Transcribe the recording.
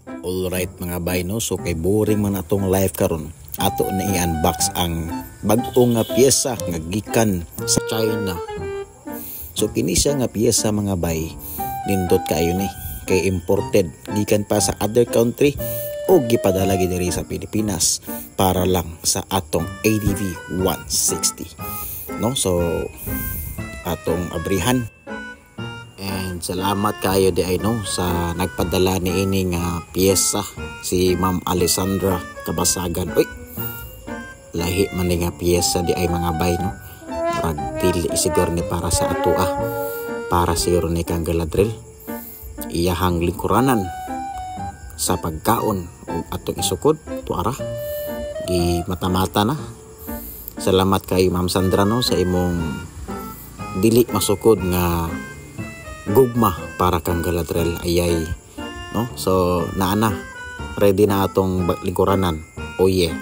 Alright mga bay no, so kay boring man atong live karon. Ato na i-unbox ang bag-o nga piyesa nga gikan sa China. So kini siya nga piyesa mga bay, nindot kayo ni kay imported gikan pa sa other country o gipadala gid diri sa Pilipinas para lang sa atong ADV 160. No, so atong abrihan. And salamat kayo di ay no sa nagpadala ni ini nga piyesa si Ma'am Alessandra Kabasagan. Uy, lahi man ni nga piyesa di ay mga bay no. Murag dili siguro ni para sa ato para siguro ni kang Galadriel. Iyahang lingkuranan sa pagkaon ug atong isukod tuara gi mata-mata na. Salamat kay Ma'am Sandra no sa imong dili masukod nga gugma para kang Galadriel ayay no. So naana ready na atong lingkuranan. Oh yeah.